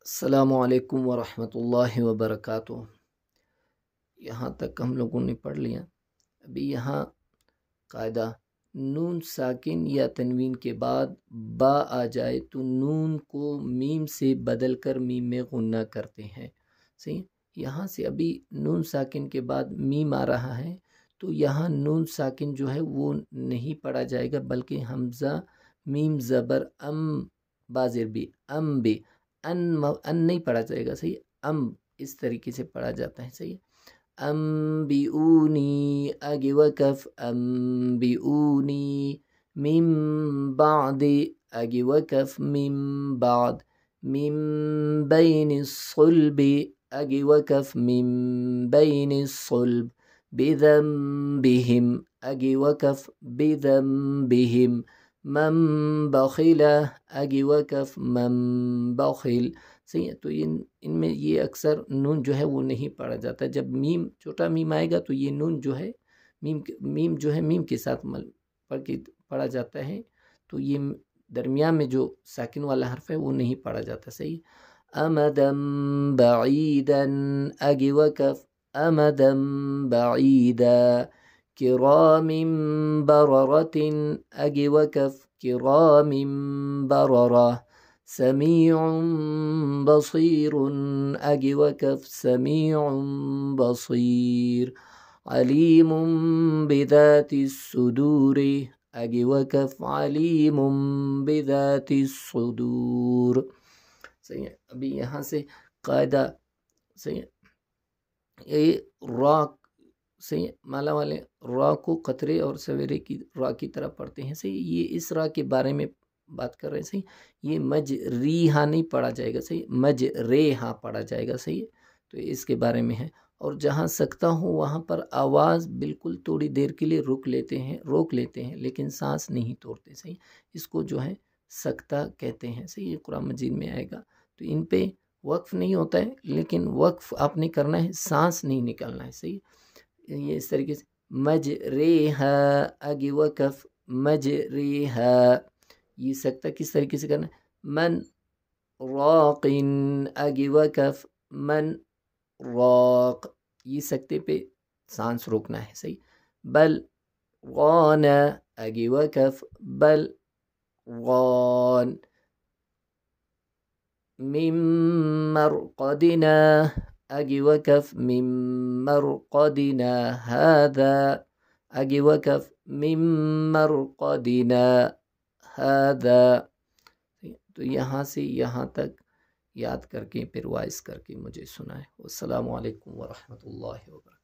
السلام علیکم ورحمۃ اللہ وبرکاتہ۔ یہاں تک ہم لوگوں نے پڑھ لیا۔ ابھی یہاں قاعدہ نون ساکن یا تنوین کے بعد با آ جائے تو نون کو میم سے بدل کر میم میں غنہ کرتے ہیں۔ صحیح، یہاں سے ابھی نون ساکن کے بعد میم آ رہا ہے تو یہاں نون ساکن جو ہے وہ نہیں پڑھا جائے گا، بلکہ حمزہ میم زبر ام بازر بھی ام بھی ان نہیں پڑھا جائے گا۔ صحیح، ام اس طریقے سے پڑھا جاتا ہے۔ صحیح، انبئونی آگے وقف انبئونی من بعد آگے وقف من بعد من بین الصلب آگے وقف من بین الصلب بذنبہم آگے وقف بذنبہم من بخل آگے وقف من بخل۔ صحیح ہے، تو ان میں یہ اکثر نون جو ہے وہ نہیں پڑھا جاتا۔ جب میم چھوٹا میم آئے گا تو یہ نون جو ہے میم کے ساتھ پڑھا جاتا ہے، تو یہ درمیان میں جو ساکن والا حرف ہے وہ نہیں پڑھا جاتا۔ صحیح، امدن بعیدن آگے وقف امدن بعیدا کرام بررۃ آگے وقف کرام بررہ سمیع بصیر آگے وقف سمیع بصیر علیم بذات الصدور آگے وقف علیم بذات الصدور۔ صحیح ہے، ابھی یہاں سے قاعدہ صحیح ہے، یہ را صحیح مالا والے را کو قطرے اور سویرے کی را کی طرح پڑھتے ہیں۔ صحیح، یہ اس را کے بارے میں بات کر رہے ہیں۔ صحیح، یہ مج ری ہاں نہیں پڑھا جائے گا، صحیح مج رے ہاں پڑھا جائے گا۔ صحیح، تو اس کے بارے میں ہے۔ اور جہاں سکتا ہوں وہاں پر آواز بالکل تھوڑی دیر کے لیے روک لیتے ہیں لیکن سانس نہیں توڑتے۔ صحیح، اس کو جو ہے سکتا کہتے ہیں۔ صحیح، یہ قرآن مجید میں آئے گا، تو ان پہ وقف نہیں ہوتا ہے، لیکن وقف آپ نے کرنا ہے، سانس نہیں نکالنا ہے۔ صحیح، یہ اس طریقے سے مج رے ہا آگے وقف مج رے ہا، یہ سکتا کس طریقے سے کرنا ہے، من راقن آگے وقف من راق، یہ سکتے پہ سانس روکنا ہے۔ صحیح، بل غان آگے وقف بل غان من مرقدنا آگے وقف من مرقدنا هذا آگے وقف من مرقدنا هذا۔ تو یہاں سے یہاں تک یاد کر کے پھر وائس کر کے مجھے سنائیں۔ والسلام علیکم ورحمۃ اللہ وبرکاتہ۔